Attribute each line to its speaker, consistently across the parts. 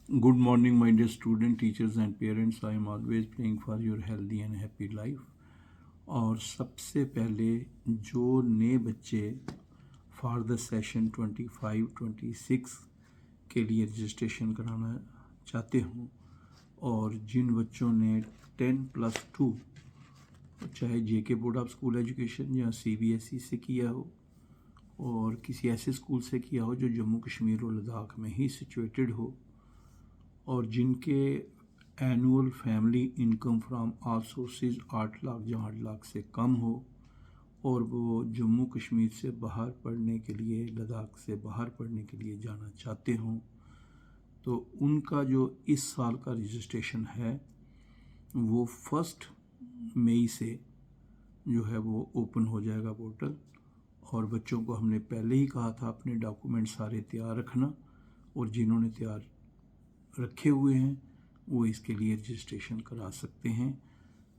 Speaker 1: Good morning, my dear student, teachers and parents. I am always praying for your healthy and happy life. और सबसे पहले जो नए बच्चे फॉर द सेशन 25-26 के लिए रजिस्ट्रेशन कराना चाहते हों और जिन बच्चों ने 10+2 चाहे जेके बोर्ड ऑफ स्कूल एजुकेशन या सीबीएसई से किया हो और किसी ऐसे स्कूल से किया हो जो जम्मू कश्मीर और लद्दाख में ही सिचुएटेड हो और जिनके annual family income from all sources 8 lakh या 8 लाख से कम हो और वो जम्मू कश्मीर से बाहर पढ़ने के लिए, लद्दाख से बाहर पढ़ने के लिए जाना चाहते हों, तो उनका जो इस साल का रजिस्ट्रेशन है वो 1 मई से जो है वो ओपन हो जाएगा पोर्टल। और बच्चों को हमने पहले ही कहा था अपने डॉक्यूमेंट सारे तैयार रखना, और जिन्होंने तैयार रखे हुए हैं वो इसके लिए रजिस्ट्रेशन करा सकते हैं।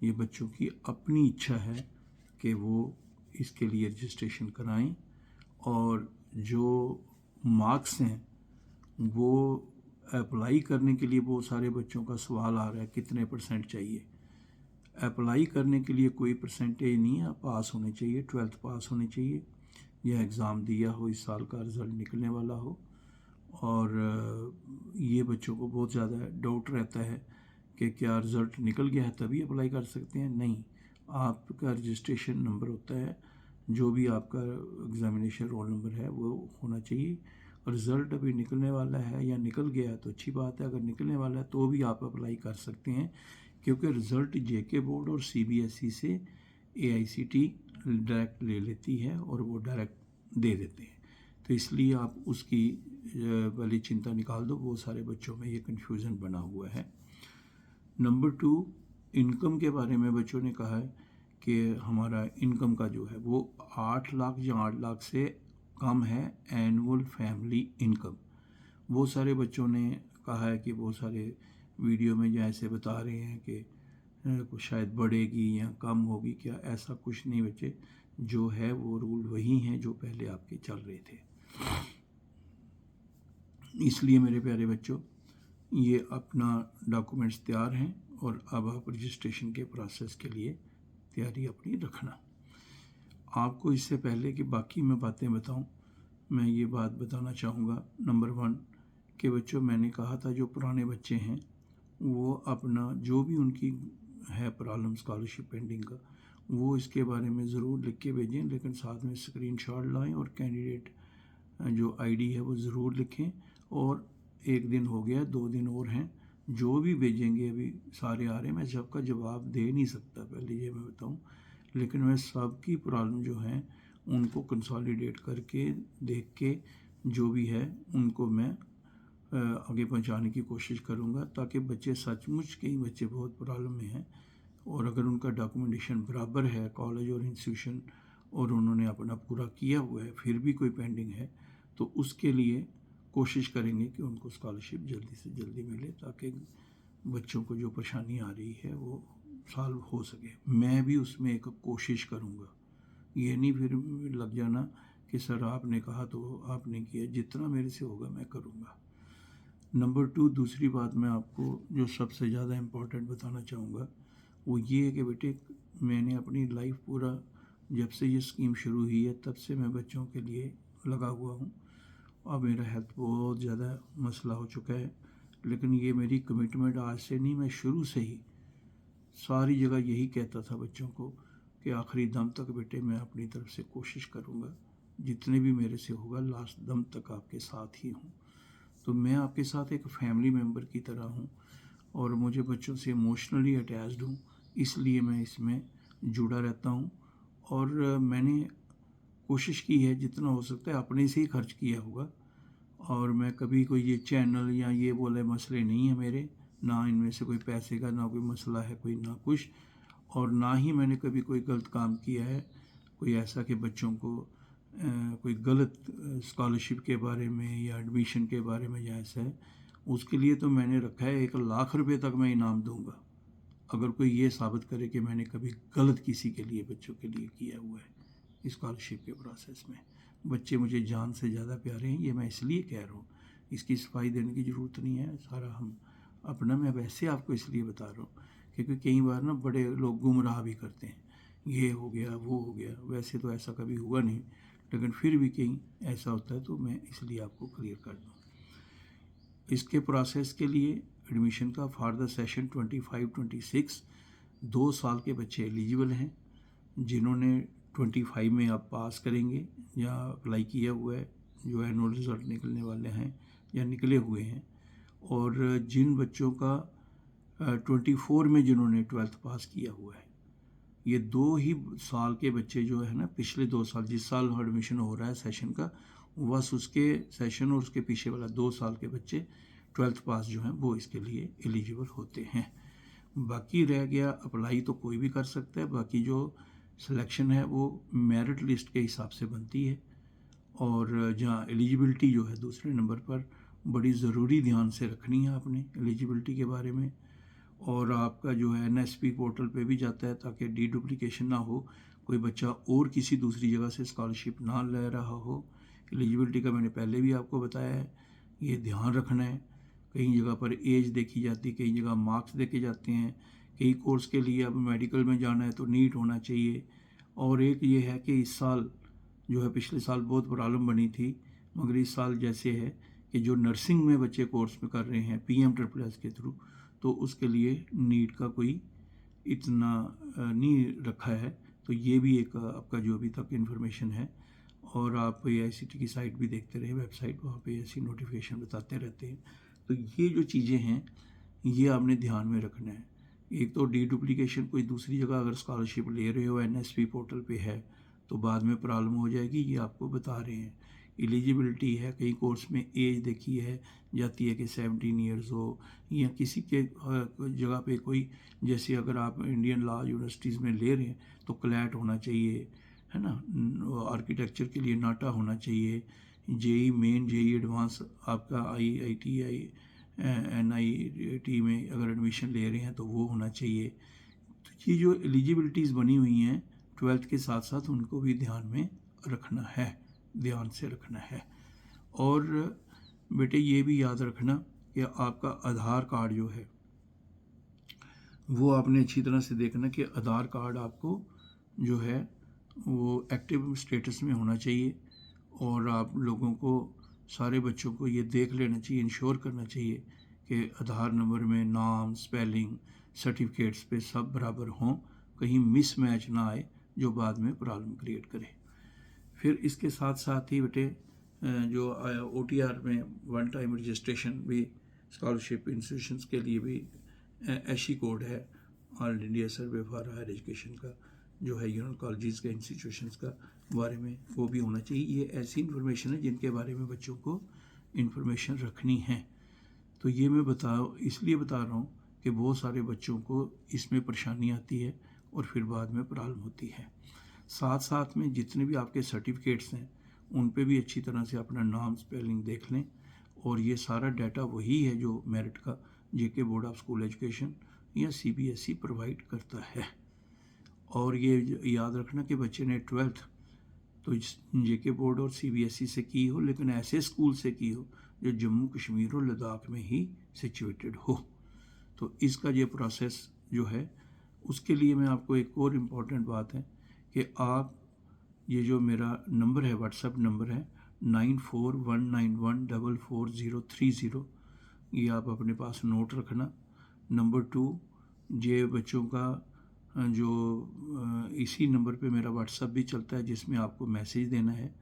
Speaker 1: ये बच्चों की अपनी इच्छा है कि वो इसके लिए रजिस्ट्रेशन कराएं। और जो मार्क्स हैं वो अप्लाई करने के लिए बहुत सारे बच्चों का सवाल आ रहा है कितने % चाहिए। अप्लाई करने के लिए कोई परसेंटेज नहीं है, पास होने चाहिए, 12th पास होने चाहिए या एग्ज़ाम दिया हो, इस साल का रिज़ल्ट निकलने वाला हो। और ये बच्चों को बहुत ज़्यादा डाउट रहता है कि क्या रिज़ल्ट निकल गया है तभी अप्लाई कर सकते हैं। नहीं, आपका रजिस्ट्रेशन नंबर होता है, जो भी आपका एग्ज़ामिनेशन रोल नंबर है वो होना चाहिए। रिज़ल्ट अभी निकलने वाला है या निकल गया है तो अच्छी बात है, अगर निकलने वाला है तो भी आप अप्लाई कर सकते हैं, क्योंकि रिज़ल्ट जेके बोर्ड और सीबीएसई से एआईसीटी डायरेक्ट ले लेती है और वो डायरेक्ट दे देते हैं। तो इसलिए आप उसकी वाली चिंता निकाल दो, बहुत सारे बच्चों में ये कन्फ्यूज़न बना हुआ है। नंबर 2, इनकम के बारे में बच्चों ने कहा है कि हमारा इनकम का जो है वो 8 लाख या 8 लाख से कम है एनुअल फैमिली इनकम। बहुत सारे बच्चों ने कहा है कि बहुत सारे वीडियो में जैसे बता रहे हैं कि कुछ शायद बढ़ेगी या कम होगी, क्या ऐसा कुछ नहीं बच्चे, जो है वो रूल वही हैं जो पहले आपके चल रहे थे। इसलिए मेरे प्यारे बच्चों, ये अपना डॉक्यूमेंट्स तैयार हैं और अब आप रजिस्ट्रेशन के प्रोसेस के लिए तैयारी अपनी रखना। आपको इससे पहले कि बाकी मैं बातें बताऊं, मैं ये बात बताना चाहूँगा। नंबर 1 कि बच्चों, मैंने कहा था जो पुराने बच्चे हैं वो अपना जो भी उनकी है प्रॉब्लम स्कॉलरशिप पेंडिंग का, वो इसके बारे में ज़रूर लिख के भेजें, लेकिन साथ में स्क्रीनशॉट लाएं और कैंडिडेट जो आईडी है वो ज़रूर लिखें। और 1 दिन हो गया, 2 दिन और हैं, जो भी भेजेंगे अभी सारे आ रहे हैं। मैं सबका जवाब दे नहीं सकता, पहले ये मैं बताऊं, लेकिन मैं सबकी प्रॉब्लम जो है उनको कंसोलिडेट करके देख के जो भी है उनको मैं आगे पहुंचाने की कोशिश करूंगा, ताकि बच्चे सचमुच, कई बच्चे बहुत प्रॉब्लम में हैं और अगर उनका डॉक्यूमेंटेशन बराबर है कॉलेज और इंस्टीट्यूशन और उन्होंने अपना पूरा किया हुआ है फिर भी कोई पेंडिंग है, तो उसके लिए कोशिश करेंगे कि उनको स्कॉलरशिप जल्दी से जल्दी मिले, ताकि बच्चों को जो परेशानी आ रही है वो सॉल्व हो सके। मैं भी उसमें एक कोशिश करूँगा, ये नहीं फिर लग जाना कि सर आपने कहा तो आपने किया, जितना मेरे से होगा मैं करूँगा। नंबर 2, दूसरी बात मैं आपको जो सबसे ज़्यादा इम्पोर्टेंट बताना चाहूँगा वो ये है कि बेटे, मैंने अपनी लाइफ पूरा, जब से ये स्कीम शुरू हुई है तब से मैं बच्चों के लिए लगा हुआ हूँ। अब मेरा हेल्थ बहुत ज़्यादा मसला हो चुका है, लेकिन ये मेरी कमिटमेंट आज से नहीं, मैं शुरू से ही सारी जगह यही कहता था बच्चों को कि आखिरी दम तक बेटे मैं अपनी तरफ से कोशिश करूँगा, जितने भी मेरे से होगा लास्ट दम तक आपके साथ ही हूँ। तो मैं आपके साथ एक फैमिली मेम्बर की तरह हूँ और मुझे बच्चों से इमोशनली अटैच्ड हूँ, इसलिए मैं इसमें जुड़ा रहता हूँ। और मैंने कोशिश की है जितना हो सकता है, अपने से ही खर्च किया होगा, और मैं कभी कोई ये चैनल या ये बोले मसले नहीं है मेरे, ना इनमें से कोई पैसे का ना कोई मसला है, कोई ना कुछ, और ना ही मैंने कभी कोई गलत काम किया है, कोई ऐसा कि बच्चों को कोई गलत स्कॉलरशिप के बारे में या एडमिशन के बारे में जैसा है, उसके लिए तो मैंने रखा है 1 लाख रुपए तक मैं इनाम दूंगा अगर कोई ये साबित करे कि मैंने कभी गलत किसी के लिए, बच्चों के लिए किया हुआ है स्कॉलरशिप के प्रोसेस में। बच्चे मुझे जान से ज़्यादा प्यारे हैं, ये मैं इसलिए कह रहा हूँ, इसकी सफाई देने की ज़रूरत नहीं है, सारा हम अपना, मैं वैसे आपको इसलिए बता रहा हूँ क्योंकि कई बार ना बड़े लोग गुमराह भी करते हैं, ये हो गया वो हो गया, वैसे तो ऐसा कभी हुआ नहीं, लेकिन फिर भी कहीं ऐसा होता है तो मैं इसलिए आपको क्लियर कर दूँ। इसके प्रोसेस के लिए एडमिशन का फॉर द सेशन 25-26 2 साल के बच्चे एलिजिबल हैं जिन्होंने 25 में आप पास करेंगे या अप्लाई किया हुआ है, जो एनुअल रिज़ल्ट निकलने वाले हैं या निकले हुए हैं, और जिन बच्चों का 24 में जिन्होंने 12th पास किया हुआ है, ये 2 ही साल के बच्चे जो है ना, पिछले 2 साल जिस साल एडमिशन हो रहा है सेशन का, बस उसके सेशन और उसके पीछे वाला 2 साल के बच्चे 12th पास जो हैं वो इसके लिए एलिजिबल होते हैं। बाकी रह गया अप्लाई तो कोई भी कर सकता है, बाकी जो सिलेक्शन है वो मेरिट लिस्ट के हिसाब से बनती है, और जहाँ एलिजिबिलिटी जो है दूसरे नंबर पर बड़ी ज़रूरी ध्यान से रखनी है आपने एलिजिबिलिटी के बारे में, और आपका जो है NSP पोर्टल पे भी जाता है ताकि डुप्लीकेशन ना हो, कोई बच्चा और किसी दूसरी जगह से स्कॉलरशिप ना ले रहा हो। एलिजिबिलिटी का मैंने पहले भी आपको बताया है, ये ध्यान रखना है। कई जगह पर एज देखी जाती है, कई जगह मार्क्स देखे जाते हैं, कई कोर्स के लिए अब मेडिकल में जाना है तो नीट होना चाहिए, और एक ये है कि इस साल जो है, पिछले साल बहुत प्रॉब्लम बनी थी, मगर इस साल जैसे है कि जो नर्सिंग में बच्चे कोर्स में कर रहे हैं PMSSS के थ्रू, तो उसके लिए नीट का कोई इतना नहीं रखा है, तो ये भी एक आपका जो अभी तक इन्फॉर्मेशन है। और आप AICTE की साइट भी देखते रहे, वेबसाइट, वहाँ पे ऐसी नोटिफिकेशन बताते रहते हैं। तो ये जो चीज़ें हैं ये आपने ध्यान में रखना है। एक तो डुप्लीकेशन, कोई दूसरी जगह अगर स्कॉलरशिप ले रहे हो NSP पोर्टल पे है तो बाद में प्रॉब्लम हो जाएगी, ये आपको बता रहे हैं। एलिजिबिलिटी है, कई कोर्स में एज देखी है जाती है कि 17 ईयर्स हो, या किसी के जगह पे कोई, जैसे अगर आप इंडियन लॉ यूनिवर्सिटीज़ में ले रहे हैं तो क्लैट होना चाहिए, है ना, आर्किटेक्चर के लिए नाटा होना चाहिए, JEE मेन, JEE एडवांस आपका IIT NIT में अगर एडमिशन ले रहे हैं तो वो होना चाहिए। तो ये जो एलिजिबिलिटीज़ बनी हुई हैं 12th के साथ साथ, उनको भी ध्यान में रखना है, ध्यान से रखना है। और बेटे ये भी याद रखना कि आपका आधार कार्ड जो है वो आपने अच्छी तरह से देखना कि आधार कार्ड आपको जो है वो एक्टिव स्टेटस में होना चाहिए, और आप लोगों को, सारे बच्चों को ये देख लेना चाहिए, इंश्योर करना चाहिए कि आधार नंबर में नाम, स्पेलिंग, सर्टिफिकेट्स पे सब बराबर हों, कहीं मिसमैच ना आए जो बाद में प्रॉब्लम क्रिएट करे। फिर इसके साथ साथ ही बेटे जो OTR में वन टाइम रजिस्ट्रेशन भी स्कॉलरशिप इंस्टीट्यूशंस के लिए भी ऐशी कोड है, all India survey for higher education का जो है, यूनियन कॉलेजेस के इंस्टीट्यूशंस का बारे में वो भी होना चाहिए। ये ऐसी इन्फॉर्मेशन है जिनके बारे में बच्चों को इन्फॉर्मेशन रखनी है। तो ये मैं इसलिए बता रहा हूँ कि बहुत सारे बच्चों को इसमें परेशानी आती है और फिर बाद में प्रॉब्लम होती है। साथ साथ में जितने भी आपके सर्टिफिकेट्स हैं उन पे भी अच्छी तरह से अपना नाम, स्पेलिंग देख लें, और ये सारा डाटा वही है जो मेरिट का JK board of school education या CBSE प्रोवाइड करता है। और ये याद रखना कि बच्चे ने 12th तो JK बोर्ड और CBSE से की हो, लेकिन ऐसे स्कूल से की हो जो जम्मू कश्मीर और लद्दाख में ही सिचुएटेड हो। तो इसका ये प्रोसेस जो है, उसके लिए मैं आपको एक और इम्पॉर्टेंट बात है कि आप ये जो मेरा नंबर है, व्हाट्सएप नंबर है 9419144030, ये आप अपने पास नोट रखना। नंबर 2, ये बच्चों का जो इसी नंबर पे मेरा व्हाट्सएप भी चलता है जिसमें आपको मैसेज देना है,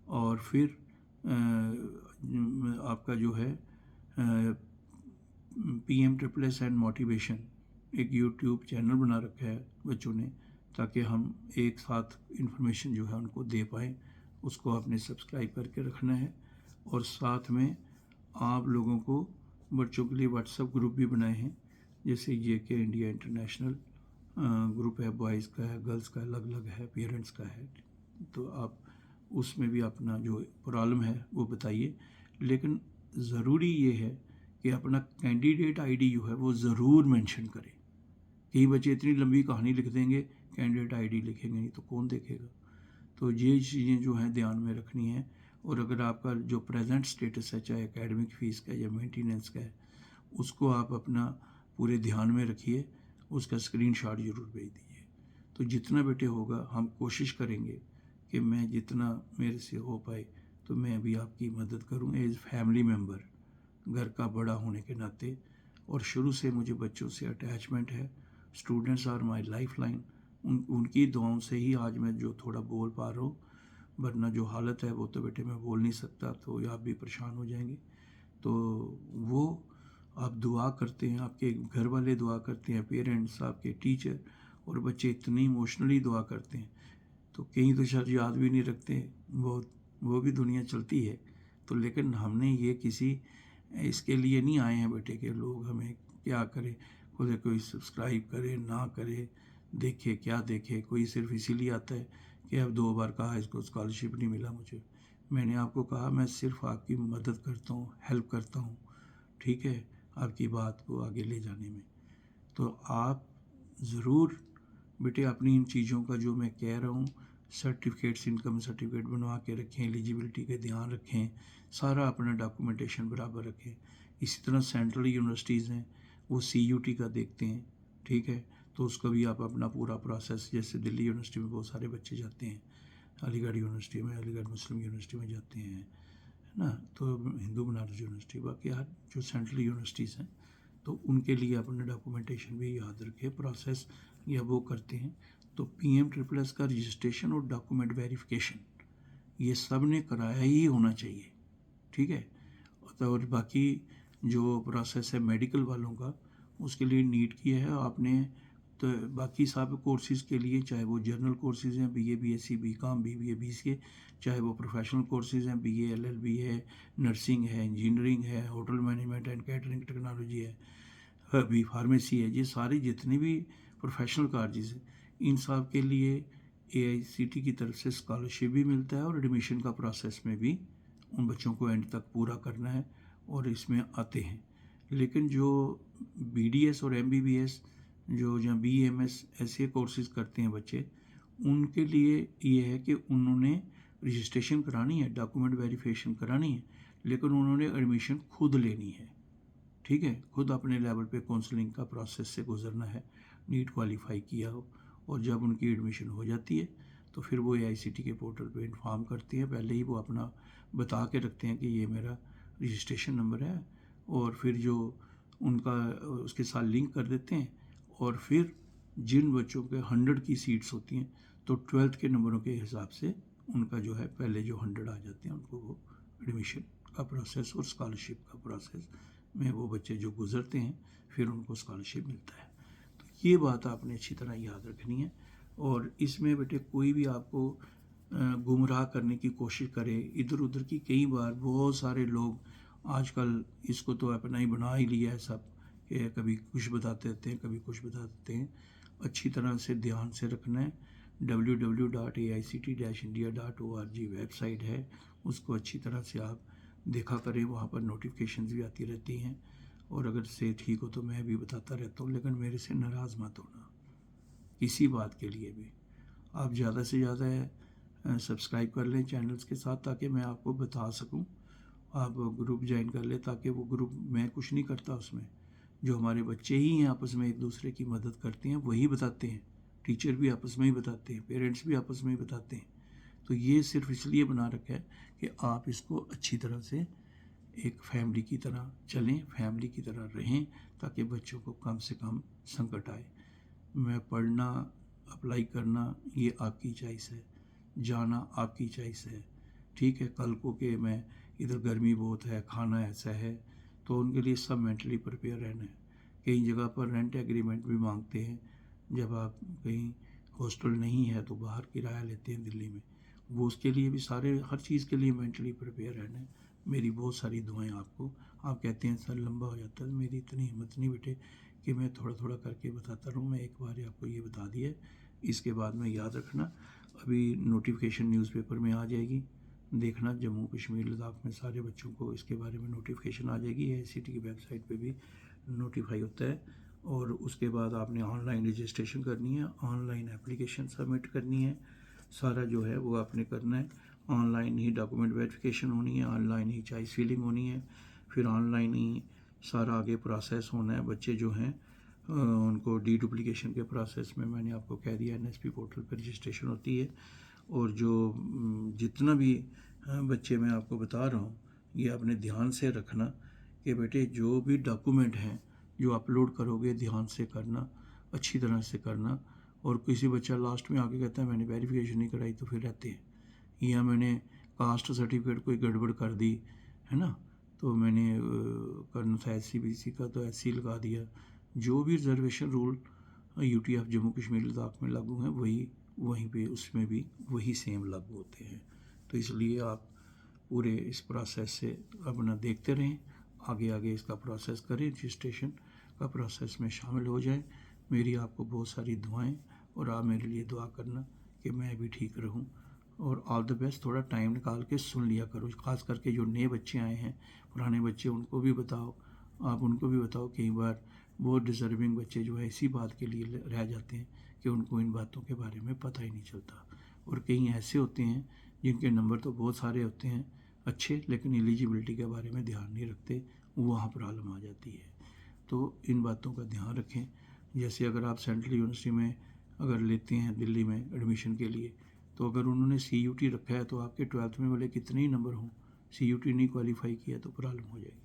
Speaker 1: और फिर आपका जो है PMSSS एंड मोटिवेशन एक YouTube चैनल बना रखा है बच्चों ने, ताकि हम एक साथ इन्फॉर्मेशन जो है उनको दे पाएँ, उसको आपने सब्सक्राइब करके रखना है। और साथ में आप लोगों को बच्चों के लिए व्हाट्सएप ग्रुप भी बनाए हैं, जैसे JK इंडिया इंटरनेशनल ग्रुप है, बॉयज़ का है, गर्ल्स का अलग अलग है, पेरेंट्स का है, तो आप उसमें भी अपना जो प्रॉब्लम है वो बताइए। लेकिन ज़रूरी ये है कि अपना कैंडिडेट ID जो है वो ज़रूर मेंशन करें। कई बच्चे इतनी लंबी कहानी लिख देंगे, कैंडिडेट ID लिखेंगे नहीं तो कौन देखेगा। तो ये चीज़ें जो हैं ध्यान में रखनी है। और अगर आपका जो प्रेजेंट स्टेटस है, चाहे एकेडमिक फ़ीस का या मेंटेनेंस का है, उसको आप अपना पूरे ध्यान में रखिए, उसका स्क्रीनशॉट ज़रूर भेज दीजिए। तो जितना बेटे होगा हम कोशिश करेंगे कि मैं जितना मेरे से हो पाए तो मैं भी आपकी मदद करूँ एज फैमिली मेम्बर, घर का बड़ा होने के नाते। और शुरू से मुझे बच्चों से अटैचमेंट है। Students are my life line. उनकी दुआओं से ही आज मैं जो थोड़ा बोल पा रहा हूँ, वरना जो हालत है वो तो बेटे मैं बोल नहीं सकता, तो आप भी परेशान हो जाएंगे। तो वो आप दुआ करते हैं, आपके घर वाले दुआ करते हैं, पेरेंट्स, आपके टीचर और बच्चे इतनी इमोशनली दुआ करते हैं। तो कहीं तो शायद याद भी नहीं रखते, वो भी दुनिया चलती है। तो लेकिन हमने ये किसी इसके लिए नहीं आए हैं बेटे के लोग हमें क्या करें, कोई सब्सक्राइब करे ना करे, देखे क्या देखे। कोई सिर्फ इसीलिए आता है कि अब 2 बार कहा इसको स्कॉलरशिप नहीं मिला मुझे। मैंने आपको कहा मैं सिर्फ आपकी मदद करता हूँ, हेल्प करता हूँ, ठीक है, आपकी बात को आगे ले जाने में। तो आप ज़रूर बेटे अपनी इन चीज़ों का जो मैं कह रहा हूँ, सर्टिफिकेट्स, इनकम सर्टिफिकेट बनवा के रखें, एलिजिबिलिटी का ध्यान रखें, सारा अपना डॉक्यूमेंटेशन बराबर रखें। इसी तरह सेंट्रल यूनिवर्सिटीज़ हैं, वो CUT का देखते हैं, ठीक है, तो उसका भी आप अपना पूरा प्रोसेस, जैसे दिल्ली यूनिवर्सिटी में बहुत सारे बच्चे जाते हैं, अलीगढ़ यूनिवर्सिटी में, अलीगढ़ मुस्लिम यूनिवर्सिटी में जाते हैं, है ना, तो हिंदू बनारस यूनिवर्सिटी, बाकी हर जो सेंट्रल यूनिवर्सिटीज़ हैं तो उनके लिए अपने डॉक्यूमेंटेशन भी याद रखें, प्रोसेस या वो करते हैं। तो PM-SSS का रजिस्ट्रेशन और डॉक्यूमेंट वेरिफिकेशन ये सब ने कराया ही होना चाहिए, ठीक है। और बाकी जो प्रोसेस है मेडिकल वालों का, उसके लिए नीट किया है आपने। तो बाकी सब कोर्सेज़ के लिए, चाहे वो जर्नल कोर्सेज़ हैं, BA BSc BCom BBA BCA, चाहे वो प्रोफेशनल कोर्सेज़ हैं, BA LLB है, नर्सिंग है, इंजीनियरिंग है, hotel management and catering technology है, अभी फार्मेसी है, ये सारे जितने भी प्रोफेशनल कॉलेजेस हैं, इन सब के लिए AICT की तरफ से स्कॉलरशिप भी मिलता है और एडमिशन का प्रोसेस में भी उन बच्चों को एंड तक पूरा करना है और इसमें आते हैं। लेकिन जो BDS और MBBS जो या BAMS ऐसे कोर्सेज़ करते हैं बच्चे, उनके लिए ये है कि उन्होंने रजिस्ट्रेशन करानी है, डॉक्यूमेंट वेरिफिकेशन करानी है, लेकिन उन्होंने एडमिशन खुद लेनी है, ठीक है, खुद अपने लेवल पे काउंसलिंग का प्रोसेस से गुजरना है, नीट क्वालिफाई किया हो। और जब उनकी एडमिशन हो जाती है तो फिर वो AICT के पोर्टल पे इन्फॉर्म करते हैं, पहले ही वो अपना बता के रखते हैं कि ये मेरा रजिस्ट्रेशन नंबर है, और फिर जो उनका उसके साथ लिंक कर देते हैं। और फिर जिन बच्चों के 100 की सीट्स होती हैं तो 12th के नंबरों के हिसाब से उनका जो है पहले जो 100 आ जाते हैं उनको वो एडमिशन का प्रोसेस और स्कॉलरशिप का प्रोसेस में वो बच्चे जो गुजरते हैं फिर उनको स्कॉलरशिप मिलता है। तो ये बात आपने अच्छी तरह याद रखनी है। और इसमें बेटे कोई भी आपको गुमराह करने की कोशिश करे, इधर उधर की, कई बार बहुत सारे लोग आजकल इसको तो अपना ही बना ही लिया है सब, कि कभी कुछ बताते रहते हैं, कभी कुछ बता देते हैं। अच्छी तरह से ध्यान से रखना है। www.aict-india.org वेबसाइट है, उसको अच्छी तरह से आप देखा करें, वहाँ पर नोटिफिकेशंस भी आती रहती हैं। और अगर से ठीक हो तो मैं भी बताता रहता हूँ, लेकिन मेरे से नाराज़ मत होना किसी बात के लिए भी। आप ज़्यादा से ज़्यादा सब्सक्राइब कर लें चैनल्स के साथ, ताकि मैं आपको बता सकूं। आप ग्रुप ज्वाइन कर लें, ताकि वो ग्रुप, मैं कुछ नहीं करता उसमें, जो हमारे बच्चे ही हैं आपस में एक दूसरे की मदद करते हैं वही बताते हैं, टीचर भी आपस में ही बताते हैं, पेरेंट्स भी आपस में ही बताते हैं। तो ये सिर्फ इसलिए बना रखा है कि आप इसको अच्छी तरह से एक फैमिली की तरह चलें, फैमिली की तरह रहें, ताकि बच्चों को कम से कम संकट आए। मैं पढ़ना, अप्लाई करना ये आपकी चॉइस है, जाना आपकी चॉइस है, ठीक है। कल को कि मैं इधर गर्मी बहुत है, खाना ऐसा है, तो उनके लिए सब मेंटली प्रिपेयर रहना है। कई जगह पर रेंट एग्रीमेंट भी मांगते हैं, जब आप कहीं हॉस्टल नहीं है तो बाहर किराया लेते हैं दिल्ली में, वो उसके लिए भी सारे हर चीज़ के लिए मेंटली प्रिपेयर रहना है। मेरी बहुत सारी दुआएं आपको। आप कहते हैं सर लंबा हो जाता है, मेरी इतनी हिम्मत नहीं बेटे कि मैं थोड़ा थोड़ा करके बताता रहूँ। मैं एक बार आपको ये बता दिया, इसके बाद में याद रखना, अभी नोटिफिकेशन न्यूज़पेपर में आ जाएगी, देखना, जम्मू कश्मीर लद्दाख में सारे बच्चों को इसके बारे में नोटिफिकेशन आ जाएगी। AICT की वेबसाइट पे भी नोटिफाई होता है। और उसके बाद आपने ऑनलाइन रजिस्ट्रेशन करनी है, ऑनलाइन एप्लीकेशन सबमिट करनी है, सारा जो है वो आपने करना है। ऑनलाइन ही डॉक्यूमेंट वेरिफिकेशन होनी है, ऑनलाइन ही चॉइस फिलिंग होनी है, फिर ऑनलाइन ही सारा आगे प्रोसेस होना है। बच्चे जो हैं उनको डुप्लीकेशन के प्रोसेस में मैंने आपको कह दिया NSP पोर्टल पर रजिस्ट्रेशन होती है। और जो जितना भी बच्चे मैं आपको बता रहा हूँ, ये आपने ध्यान से रखना कि बेटे जो भी डॉक्यूमेंट हैं जो अपलोड करोगे ध्यान से करना, अच्छी तरह से करना। और किसी बच्चा लास्ट में आके कहता है मैंने वेरिफिकेशन नहीं कराई, तो फिर रहते हैं, या मैंने कास्ट सर्टिफिकेट कोई गड़बड़ कर दी है ना, तो मैंने करना था SC BC का तो SC लगा दिया। जो भी reservation rule UT of Jammu Kashmir Ladakh में लागू हैं वहीं पे उसमें भी वही सेम लागू होते हैं। तो इसलिए आप पूरे इस प्रोसेस से अपना देखते रहें, आगे आगे इसका प्रोसेस करें, रजिस्ट्रेशन का प्रोसेस में शामिल हो जाए। मेरी आपको बहुत सारी दुआएं, और आप मेरे लिए दुआ करना कि मैं भी ठीक रहूं। और ऑल द बेस्ट। थोड़ा टाइम निकाल के सुन लिया करो, ख़ास करके जो नए बच्चे आए हैं, पुराने बच्चे उनको भी बताओ, आप उनको भी बताओ। कई बार बहुत डिज़र्विंग बच्चे जो है इसी बात के लिए रह जाते हैं कि उनको इन बातों के बारे में पता ही नहीं चलता। और कई ऐसे होते हैं जिनके नंबर तो बहुत सारे होते हैं अच्छे, लेकिन एलिजिबिलिटी के बारे में ध्यान नहीं रखते, वहाँ प्रॉब्लम आ जाती है। तो इन बातों का ध्यान रखें। जैसे अगर आप सेंट्रल यूनिवर्सिटी में अगर लेते हैं दिल्ली में एडमिशन के लिए, तो अगर उन्होंने CUT रखा है तो आपके 12th में भले कितने ही नंबर हों, CUT नहीं क्वालिफाई किया तो प्रॉब्लम हो जाएगी।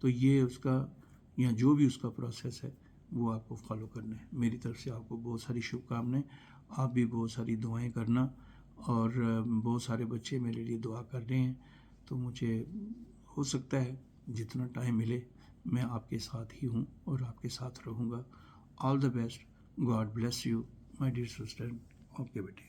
Speaker 1: तो ये उसका या जो भी उसका प्रोसेस है वो आपको फॉलो करना है। मेरी तरफ से आपको बहुत सारी शुभकामनाएं, आप भी बहुत सारी दुआएं करना। और बहुत सारे बच्चे मेरे लिए दुआ कर रहे हैं, तो मुझे हो सकता है जितना टाइम मिले मैं आपके साथ ही हूँ और आपके साथ रहूँगा। All the best, God bless you my dear student. Okay बेटे।